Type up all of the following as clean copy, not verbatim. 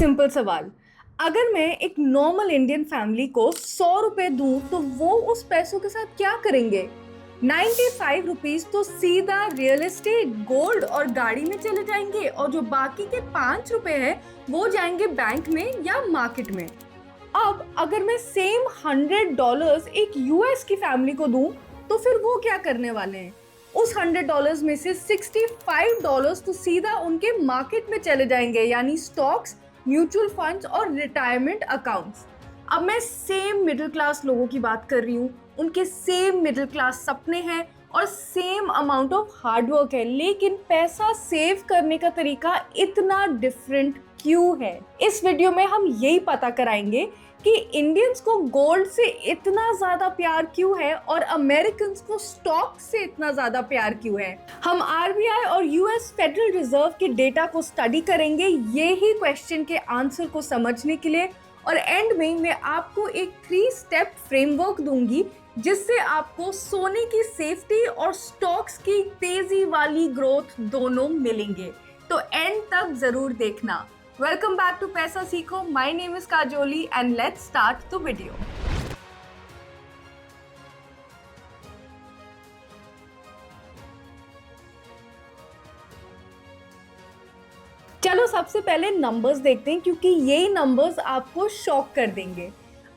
Simple सवाल। अगर मैं एक नॉर्मल इंडियन फैमिली को 100 रुपए दूं तो वो उस पैसों के साथ क्या करेंगे? 95 रुपीज तो सीधा रियल एस्टेट, गोल्ड और गाड़ी में चले जाएंगे और जो बाकी के 5 रुपए हैं वो जाएंगे बैंक में या मार्केट में। अब अगर मैं सेम $100 एक यूएस की फैमिली को दूं तो फिर वो क्या करने वाले हैं? उस $100 में से $65 तो सीधा उनके मार्केट में चले जाएंगे, यानी स्टॉक्स, म्यूचुअल फंड्स और रिटायरमेंट अकाउंट्स। अब मैं सेम मिडिल क्लास लोगों की बात कर रही हूँ, उनके सेम मिडिल क्लास सपने हैं और सेम अमाउंट ऑफ हार्डवर्क है, लेकिन पैसा सेव करने का तरीका इतना डिफरेंट क्यों है? इस वीडियो में हम यही पता कराएंगे कि इंडियंस को गोल्ड से इतना ज्यादा प्यार क्यों है और अमेरिकन्स को स्टॉक से इतना ज्यादा प्यार क्यों है। हम आरबीआई और यूएस फेडरल रिजर्व के डेटा को स्टडी करेंगे ये ही क्वेश्चन के आंसर को समझने के लिए, और एंड में मैं आपको एक 3 स्टेप फ्रेमवर्क दूंगी जिससे आपको सोने की सेफ्टी और स्टॉक्स की तेजी वाली ग्रोथ दोनों मिलेंगे। तो एंड तक जरूर देखना। वेलकम बैक टू पैसा सीखो। My name is Kajoli and let's start the video. चलो सबसे पहले नंबर्स देखते हैं क्योंकि यही नंबर्स आपको शॉक कर देंगे।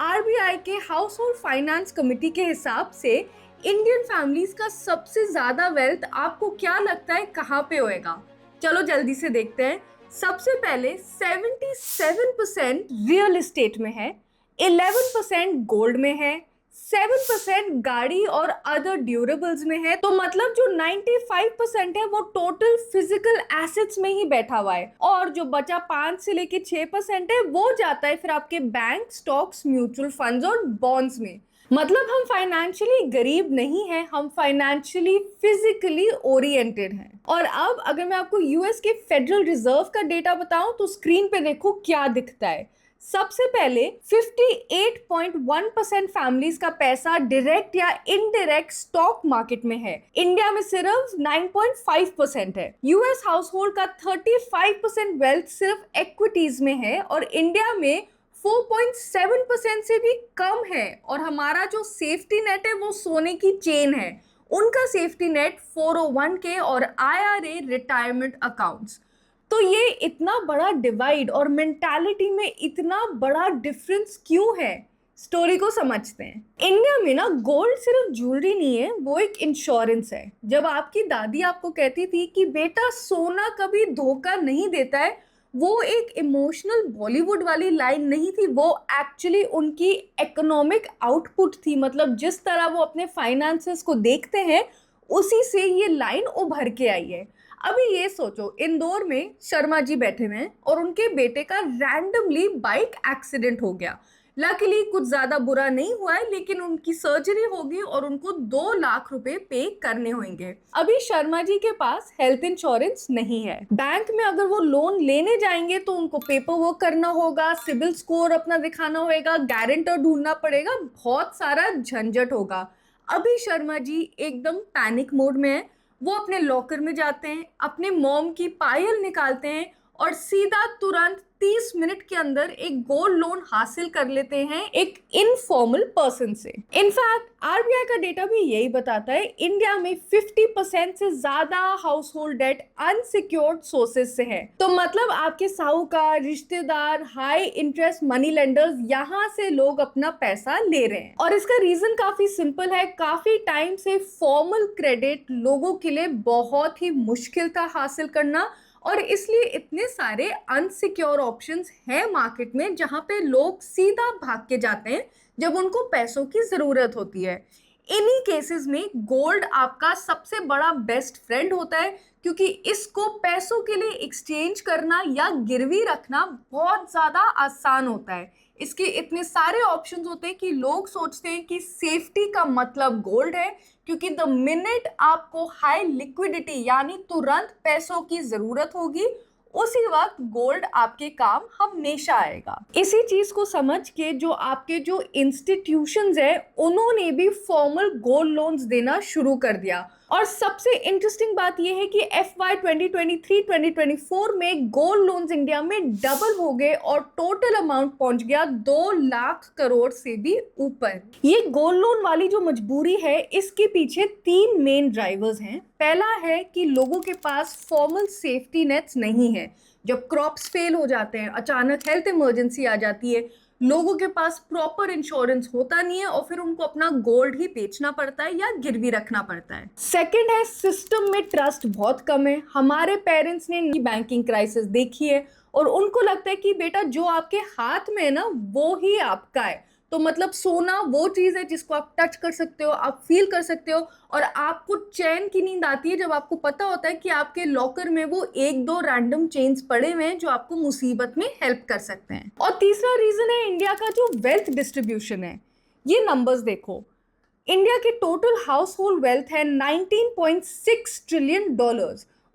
आरबीआई के हाउस होल्ड फाइनेंस कमेटी के हिसाब से इंडियन फैमिलीज का सबसे ज्यादा वेल्थ आपको क्या लगता है कहाँ पे होएगा? चलो जल्दी से देखते हैं। सबसे पहले 77% रियल एस्टेट में है, 11% गोल्ड में है, 7% गाड़ी और अदर ड्यूरेबल्स में है। तो मतलब जो 95% है वो टोटल फिजिकल एसेट्स में ही बैठा हुआ है, और जो बचा 5 से लेके 6% है वो जाता है फिर आपके बैंक, स्टॉक्स, म्यूचुअल फंड्स और बॉन्ड्स में। मतलब हम फाइनेंशियली गरीब नहीं हैं, हम फाइनेंशियली फिजिकली ओरिएंटेड हैं। और अब अगर मैं आपको यूएस के फेडरल रिजर्व का डेटा बताऊं तो स्क्रीन पे देखो क्या दिखता है। सबसे पहले 58.1% फैमिलीज का पैसा डायरेक्ट या इनडायरेक्ट स्टॉक मार्केट में है। इंडिया में सिर्फ 9.5% है। यूएस हाउस होल्ड का 35% वेल्थ सिर्फ इक्विटीज में है और इंडिया में 4.7% से भी कम है। और हमारा जो सेफ्टी नेट है वो सोने की चेन है, उनका सेफ्टी नेट 401k और IRA रिटायरमेंट अकाउंट्स। तो ये इतना बड़ा डिवाइड और मेंटालिटी में इतना बड़ा डिफरेंस क्यों है? स्टोरी को समझते हैं। इंडिया में ना गोल्ड सिर्फ ज्वेलरी नहीं है, वो एक इंश्योरेंस है। जब आपकी दादी आपको कहती थी कि बेटा सोना कभी धोखा नहीं देता है, वो एक इमोशनल बॉलीवुड वाली लाइन नहीं थी, वो एक्चुअली उनकी इकोनॉमिक आउटपुट थी। मतलब जिस तरह वो अपने फाइनेंसेस को देखते हैं उसी से ये लाइन उभर के आई है। अभी ये सोचो, इंदौर में शर्मा जी बैठे हुए हैं और उनके बेटे का रैंडमली बाइक एक्सीडेंट हो गया। लकीली कुछ ज्यादा बुरा नहीं हुआ है, लेकिन उनकी सर्जरी होगी और उनको 2 लाख रुपए पे करने होंगे। अभी शर्मा जी के पास हेल्थ इंश्योरेंस नहीं है। बैंक में अगर वो लोन लेने जाएंगे तो उनको पेपर वर्क करना होगा, सिबिल स्कोर अपना दिखाना होगा, गारंटर ढूंढना पड़ेगा, बहुत सारा झंझट होगा। अभी शर्मा जी एकदम पैनिक मोड में है। वो अपने लॉकर में जाते हैं, अपने मॉम की पायल निकालते हैं और सीधा तुरंत 30 मिनट के अंदर एक गोल्ड लोन हासिल कर लेते हैं एक इनफॉर्मल पर्सन से। इनफैक्ट आरबीआई का डेटा भी यही बताता है, इंडिया में 50% से ज्यादा household debt unsecured sources से है। तो मतलब आपके साहूकार, रिश्तेदार, हाई इंटरेस्ट मनी लेंडर्स, यहाँ से लोग अपना पैसा ले रहे हैं। और इसका रीजन काफी सिंपल है। काफी टाइम से फॉर्मल क्रेडिट लोगों के लिए बहुत ही मुश्किल था हासिल करना, और इसलिए इतने सारे अनसिक्योर ऑप्शंस हैं मार्केट में जहां पे लोग सीधा भाग के जाते हैं जब उनको पैसों की जरूरत होती है। इन्हीं केसेस में गोल्ड आपका सबसे बड़ा बेस्ट फ्रेंड होता है, क्योंकि इसको पैसों के लिए एक्सचेंज करना या गिरवी रखना बहुत ज्यादा आसान होता है। इसके इतने सारे ऑप्शंस होते हैं कि लोग सोचते हैं कि सेफ्टी का मतलब गोल्ड है, क्योंकि द मिनट आपको हाई लिक्विडिटी यानी तुरंत पैसों की जरूरत होगी उसी वक्त गोल्ड आपके काम हमेशा आएगा। इसी चीज को समझ के जो आपके जो इंस्टीट्यूशंस है उन्होंने भी फॉर्मल गोल्ड लोन्स देना शुरू कर दिया, और सबसे इंटरेस्टिंग बात यह है कि FY 2023-2024 में गोल्ड लोन्स इंडिया में डबल हो गए और टोटल अमाउंट पहुंच गया 2 लाख करोड़ से भी ऊपर। ये गोल्ड लोन वाली जो मजबूरी है, इसके पीछे 3 मेन ड्राइवर्स हैं। पहला है कि लोगों के पास फॉर्मल सेफ्टी नेट्स नहीं है। जब क्रॉप्स फेल हो जाते हैं, अचानक हेल्थ इमरजेंसी आ जाती है, लोगों के पास प्रॉपर इंश्योरेंस होता नहीं है और फिर उनको अपना गोल्ड ही बेचना पड़ता है या गिरवी रखना पड़ता है। सेकंड है, सिस्टम में ट्रस्ट बहुत कम है। हमारे पेरेंट्स ने बैंकिंग क्राइसिस देखी है और उनको लगता है कि बेटा जो आपके हाथ में है ना, वो ही आपका है। तो मतलब सोना वो चीज है जिसको आप टच कर सकते हो, आप फील कर सकते हो, और आपको चैन की नींद आती है जब आपको पता होता है कि आपके लॉकर में वो 1-2 रैंडम चेन्स पड़े हुए हैं जो आपको मुसीबत में हेल्प कर सकते हैं। और तीसरा रीजन है इंडिया का जो वेल्थ डिस्ट्रीब्यूशन है। ये नंबर्स देखो, इंडिया के टोटल हाउस होल्ड वेल्थ है $19.6 ट्रिलियन।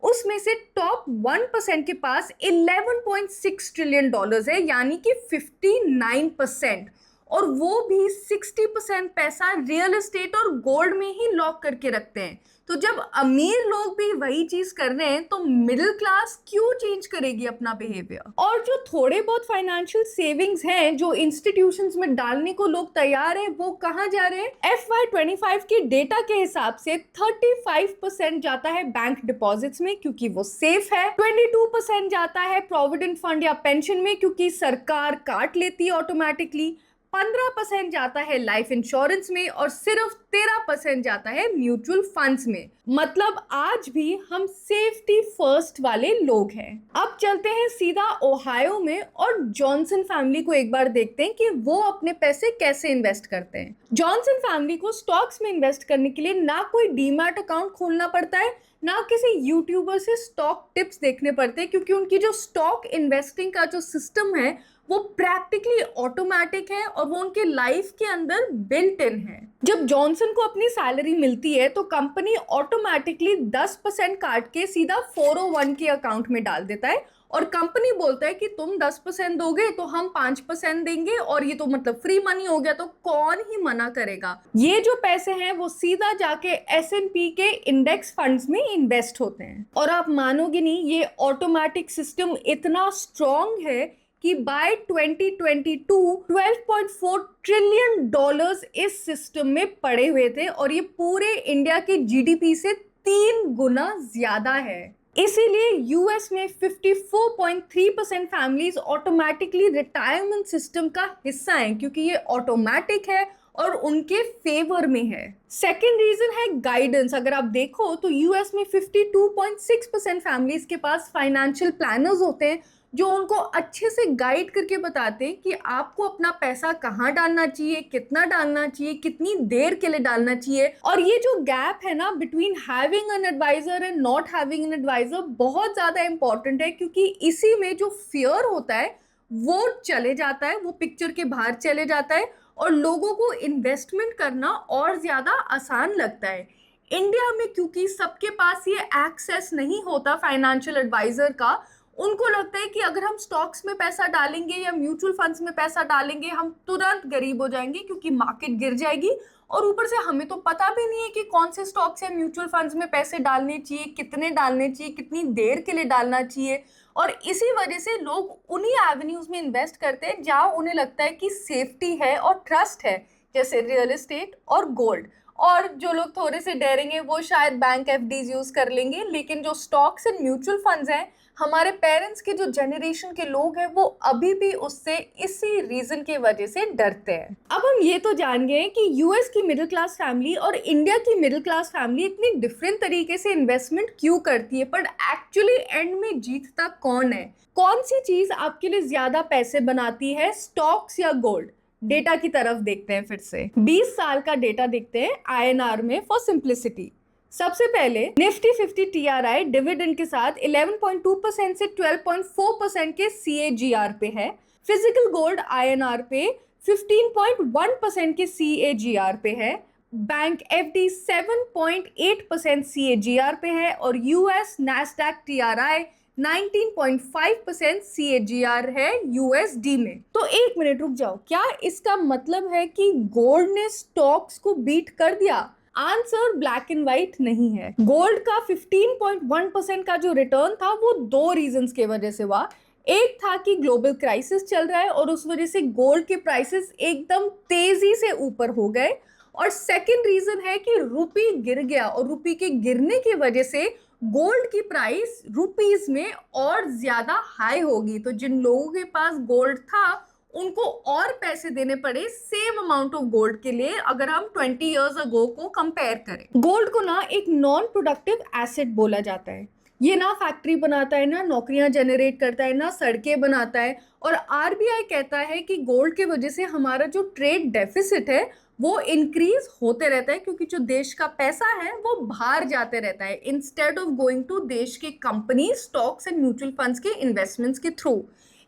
उसमें से टॉप 1% के पास $11.6 ट्रिलियन है, यानी कि 59%। और वो भी 60% पैसा रियल एस्टेट और गोल्ड में ही लॉक करके रखते हैं। तो जब अमीर लोग भी वही चीज कर रहे हैं तो मिडिल क्लास क्यों चेंज करेगी अपना बिहेवियर? और जो थोड़े बहुत फाइनेंशियल सेविंग्स हैं जो इंस्टीट्यूशंस में डालने को लोग तैयार हैं, वो कहाँ जा रहे हैं? FY 25 के डेटा के हिसाब से 35% जाता है बैंक डिपॉजिट्स में क्योंकि वो सेफ है, 22% जाता है प्रोविडेंट फंड या पेंशन में क्योंकि सरकार काट लेती है ऑटोमेटिकली, 15% जाता है लाइफ इंश्योरेंस में और सिर्फ 13% जाता है म्यूचुअल फंड्स में। मतलब आज भी हम सेफ्टी फर्स्ट वाले लोग हैं। अब चलते हैं सीधा ओहायो में और जॉनसन फैमिली को एक बार देखते हैं कि वो अपने पैसे कैसे इन्वेस्ट करते हैं। जॉनसन फैमिली को स्टॉक्स में इन्वेस्ट करने के लिए ना कोई डीमैट अकाउंट खोलना पड़ता है, ना किसी यूट्यूबर से स्टॉक टिप्स देखने पड़ते हैं, क्योंकि उनकी जो स्टॉक इन्वेस्टिंग का जो सिस्टम है वो प्रैक्टिकली ऑटोमेटिक है और वो उनके लाइफ के अंदर बिल्ट इन है। जब जॉनसन को अपनी सैलरी मिलती है तो कंपनी ऑटोमेटिकली 10% काट के सीधा 401 के अकाउंट में डाल देता है और कंपनी बोलता है कि तुम 10% दोगे तो हम 5% देंगे, और ये तो मतलब फ्री मनी हो गया, तो कौन ही मना करेगा। ये जो पैसे हैं वो सीधा जाके S&P के इंडेक्स फंड्स में इन्वेस्ट होते हैं। और आप मानोगे नहीं, ये ऑटोमेटिक सिस्टम इतना स्ट्रॉन्ग है कि बाय 2022 $12.4 ट्रिलियन इस सिस्टम में पड़े हुए थे और ये पूरे इंडिया के GDP से 3 गुना ज्यादा है। इसीलिए यूएस में 54.3% फैमिलीज ऑटोमेटिकली रिटायरमेंट सिस्टम का हिस्सा हैं क्योंकि ये ऑटोमेटिक है और उनके फेवर में है। सेकेंड रीजन है गाइडेंस। अगर आप देखो तो यूएस में 52.6% फैमिलीज के पास फाइनेंशियल प्लानर्स होते हैं जो उनको अच्छे से गाइड करके बताते हैं कि आपको अपना पैसा कहाँ डालना चाहिए, कितना डालना चाहिए, कितनी देर के लिए डालना चाहिए। और ये जो गैप है ना between having an adviser and not having an adviser बहुत ज़्यादा इंपॉर्टेंट है, क्योंकि इसी में जो फियर होता है वो चले जाता है, वो पिक्चर के बाहर चले जाता है और लोगों को इन्वेस्टमेंट करना और ज़्यादा आसान लगता है। इंडिया में क्योंकि सबके पास ये एक्सेस नहीं होता फाइनेंशियल एडवाइजर का, उनको लगता है कि अगर हम स्टॉक्स में पैसा डालेंगे या म्यूचुअल फंड्स में पैसा डालेंगे हम तुरंत गरीब हो जाएंगे क्योंकि मार्केट गिर जाएगी, और ऊपर से हमें तो पता भी नहीं है कि कौन से स्टॉक्स या म्यूचुअल फंड्स में पैसे डालने चाहिए, कितने डालने चाहिए, कितनी देर के लिए डालना चाहिए। और इसी वजह से लोग उन्हीं एवेन्यूज में इन्वेस्ट करते हैं जहाँ उन्हें लगता है कि सेफ्टी है और ट्रस्ट है, जैसे रियल एस्टेट और गोल्ड। और जो लोग थोड़े से डरेंगे वो शायद बैंक FDs यूज कर लेंगे, लेकिन जो स्टॉक्स एंड म्यूचुअल फंड्स हैं, हमारे पेरेंट्स के जो जनरेशन के लोग हैं वो अभी भी उससे इसी रीजन की वजह से डरते हैं। अब हम ये तो जान गए कि यूएस की मिडिल क्लास फैमिली और इंडिया की मिडिल क्लास फैमिली इतनी डिफरेंट तरीके से इन्वेस्टमेंट क्यों करती है, पर एक्चुअली एंड में जीतता कौन है? कौन सी चीज आपके लिए ज्यादा पैसे बनाती है, स्टॉक्स या गोल्ड? डेटा की तरफ देखते हैं फिर से। 20 साल का डेटा देखते हैं INR में फॉर सिंप्लिसिटी। सबसे पहले निफ्टी 50 TRI डिविडेंड के साथ 11.2% से 12.4% के CAGR पे है। फिजिकल गोल्ड INR पे 15.1% के CAGR पे है। बैंक FD 7.8% CAGR पे है और US NASDAQ TRI 19.5% CAGR है USD में। तो एक मिनट रुक जाओ, क्या इसका मतलब है कि गोल्ड ने स्टॉक्स को बीट कर दिया? आंसर ब्लैक एंड व्हाइट नहीं है। गोल्ड का 15.1% का जो रिटर्न था वो दो रीजंस की वजह से हुआ। एक था कि ग्लोबल क्राइसिस चल रहा है और उस वजह से गोल्ड के प्राइसेस एकदम तेजी से ऊपर हो गए, और सेकंड रीजन है कि रुपी गिर गया और रुपी के गिरने की वजह से गोल्ड की प्राइस रुपीस में और ज्यादा हाई होगी। तो जिन लोगों के पास गोल्ड था उनको और पैसे देने पड़े सेम अमाउंट ऑफ गोल्ड के लिए, अगर हम 20 इयर्स अगो को कंपेयर करें। गोल्ड को ना एक नॉन प्रोडक्टिव एसेट बोला जाता है। ये ना फैक्ट्री बनाता है, ना नौकरियां जनरेट करता है, ना सड़कें बनाता है। और आरबीआई कहता है कि गोल्ड की वजह से हमारा जो ट्रेड डेफिसिट है वो इंक्रीज होते रहता है, क्योंकि जो देश का पैसा है वो बाहर जाते रहता है इंस्टेड ऑफ गोइंग टू देश की company, stocks and mutual funds के इन्वेस्टमेंट्स के थ्रू।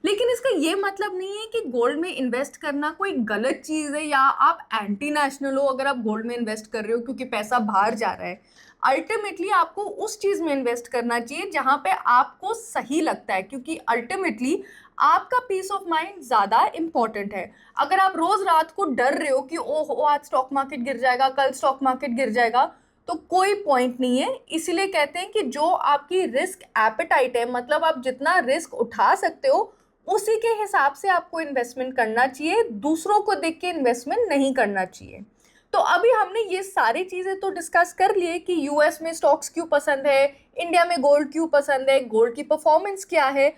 लेकिन इसका ये मतलब नहीं है कि गोल्ड में इन्वेस्ट करना कोई गलत चीज है या आप एंटी नेशनल हो अगर आप गोल्ड में इन्वेस्ट कर रहे हो क्योंकि पैसा बाहर जा रहा है। अल्टीमेटली आपको उस चीज में इन्वेस्ट करना चाहिए जहां पे आपको सही लगता है, क्योंकि अल्टीमेटली आपका पीस ऑफ माइंड ज्यादा इंपॉर्टेंट है। अगर आप रोज रात को डर रहे हो कि ओहो आज स्टॉक मार्केट गिर जाएगा, कल स्टॉक मार्केट गिर जाएगा, तो कोई पॉइंट नहीं है। इसीलिए कहते हैं कि जो आपकी रिस्क एपेटाइट है, मतलब आप जितना रिस्क उठा सकते हो उसी के हिसाब से आपको इन्वेस्टमेंट करना चाहिए, दूसरों को देख के इन्वेस्टमेंट नहीं करना चाहिए। तो अभी हमने ये सारी चीजें तो डिस्कस कर लिए कि यूएस में स्टॉक्स क्यों पसंद है, इंडिया में गोल्ड क्यों पसंद है, गोल्ड की परफॉर्मेंस क्या है।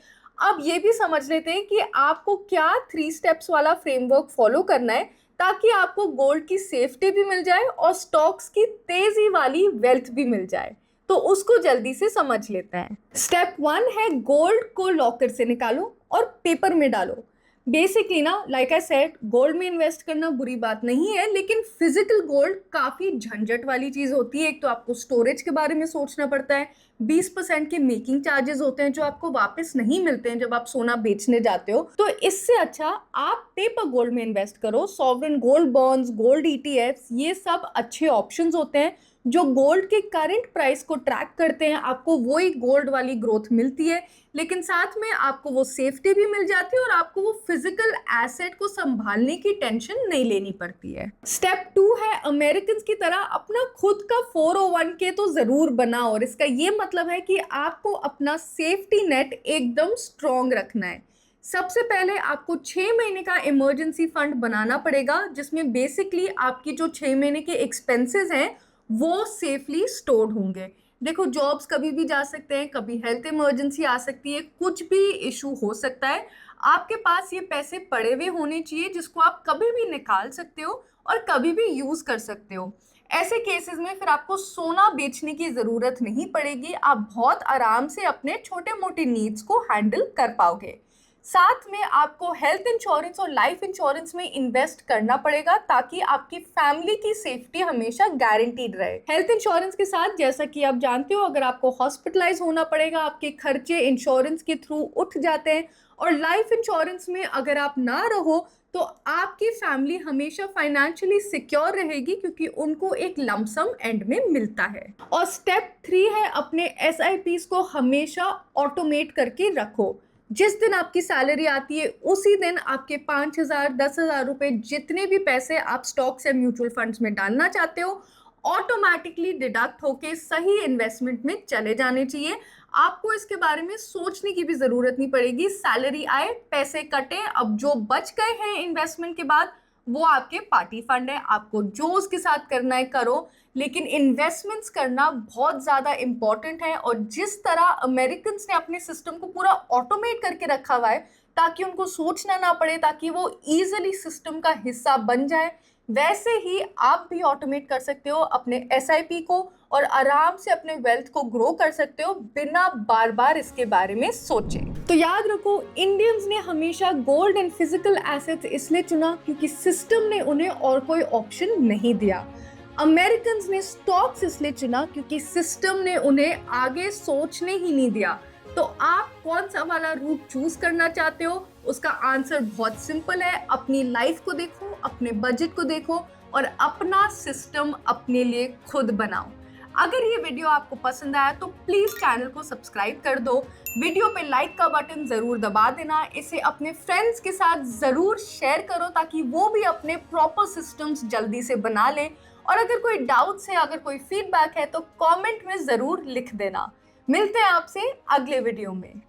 अब ये भी समझ लेते हैं कि आपको क्या 3 स्टेप्स वाला फ्रेमवर्क फॉलो करना है ताकि आपको गोल्ड की सेफ्टी भी मिल जाए और स्टॉक्स की तेजी वाली वेल्थ भी मिल जाए। तो उसको जल्दी से समझ लेते हैं। स्टेप 1 है गोल्ड को लॉकर से निकालो और पेपर में डालो। बेसिकली ना, लाइक आई सेड, गोल्ड में इन्वेस्ट करना बुरी बात नहीं है, लेकिन फिजिकल गोल्ड काफी झंझट वाली चीज होती है। एक तो आपको स्टोरेज के बारे में सोचना पड़ता है, 20% के मेकिंग चार्जेस होते हैं जो आपको वापस नहीं मिलते हैं जब आप सोना बेचने जाते हो। तो इससे अच्छा आप पेपर गोल्ड में इन्वेस्ट करो। Sovereign gold bonds, gold ETFs, ये सब अच्छे ऑप्शंस होते हैं जो गोल्ड के करंट प्राइस को ट्रैक करते हैं। आपको वही गोल्ड वाली ग्रोथ मिलती है, लेकिन साथ में आपको वो सेफ्टी भी मिल जाती है और आपको वो फिजिकल एसेट को संभालने की टेंशन नहीं लेनी पड़ती है। स्टेप 2 है अमेरिकन की तरह अपना खुद का 401k तो जरूर बनाओ। और इसका ये मतलब है कि आपको अपना सेफ्टी नेट एकदम स्ट्रॉन्ग रखना है। सबसे पहले आपको 6 महीने का इमरजेंसी फंड बनाना पड़ेगा, जिसमें बेसिकली आपकी जो 6 महीने के एक्सपेंसेस हैं वो सेफली स्टोर्ड होंगे। देखो, जॉब्स कभी भी जा सकते हैं, कभी हेल्थ इमरजेंसी आ सकती है, कुछ भी इशू हो सकता है। आपके पास ये पैसे पड़े हुए होने चाहिए जिसको आप कभी भी निकाल सकते हो और कभी भी यूज कर सकते हो। ऐसे केसेस में फिर आपको सोना बेचने की जरूरत नहीं पड़ेगी, आप बहुत आराम से अपने छोटे मोटे नीड्स को हैंडल कर पाओगे। साथ में आपको हेल्थ इंश्योरेंस और लाइफ इंश्योरेंस में इन्वेस्ट करना पड़ेगा ताकि आपकी फैमिली की सेफ्टी हमेशा गारंटीड रहे। हेल्थ इंश्योरेंस के साथ, जैसा कि आप जानते हो, अगर आपको हॉस्पिटलाइज होना पड़ेगा, आपके खर्चे इंश्योरेंस के थ्रू उठ जाते हैं। और लाइफ इंश्योरेंस में अगर आप ना रहो तो आपकी फैमिली हमेशा फाइनेंशियली सिक्योर रहेगी, क्योंकि उनको एक लमसम एंड में मिलता है। और स्टेप 3 है अपने SIPs को हमेशा ऑटोमेट करके रखो। जिस दिन आपकी सैलरी आती है उसी दिन आपके 5,000, 10,000 रुपए, जितने भी पैसे आप स्टॉक्स या म्यूचुअल फंड्स में डालना चाहते हो, ऑटोमेटिकली डिडक्ट होके सही इन्वेस्टमेंट में चले जाने चाहिए। आपको इसके बारे में सोचने की भी जरूरत नहीं पड़ेगी। सैलरी आए, पैसे कटे, अब जो बच गए हैं इन्वेस्टमेंट के बाद वो आपके पार्टी फंड है, आपको जो उसके साथ करना है करो, लेकिन इन्वेस्टमेंट्स करना बहुत ज़्यादा इंपॉर्टेंट है। और जिस तरह अमेरिकन ने अपने सिस्टम को पूरा ऑटोमेट करके रखा हुआ है ताकि उनको सोचना ना पड़े, ताकि वो ईजिली सिस्टम का हिस्सा बन जाए, वैसे ही आप भी ऑटोमेट कर सकते हो अपने SIP को और आराम से अपने वेल्थ को ग्रो कर सकते हो बिना बार बार इसके बारे में सोचे। तो याद रखो, इंडियंस ने हमेशा गोल्ड एंड फिजिकल एसेट्स इसलिए चुना क्योंकि सिस्टम ने उन्हें और कोई ऑप्शन नहीं दिया। अमेरिकन ने स्टॉक्स इसलिए चुना क्योंकि सिस्टम ने उन्हें आगे सोचने ही नहीं दिया। तो आप कौन सा वाला रूट चूज करना चाहते हो? उसका आंसर बहुत सिंपल है, अपनी लाइफ को देखो, अपने बजट को देखो और अपना सिस्टम अपने लिए खुद बनाओ। अगर ये वीडियो आपको पसंद आया तो प्लीज चैनल को सब्सक्राइब कर दो, वीडियो पे लाइक का बटन जरूर दबा देना, इसे अपने फ्रेंड्स के साथ जरूर शेयर करो ताकि वो भी अपने प्रॉपर सिस्टम्स जल्दी से बना ले। और अगर कोई डाउट्स है, अगर कोई फीडबैक है तो कमेंट में जरूर लिख देना। मिलते हैं आपसे अगले वीडियो में।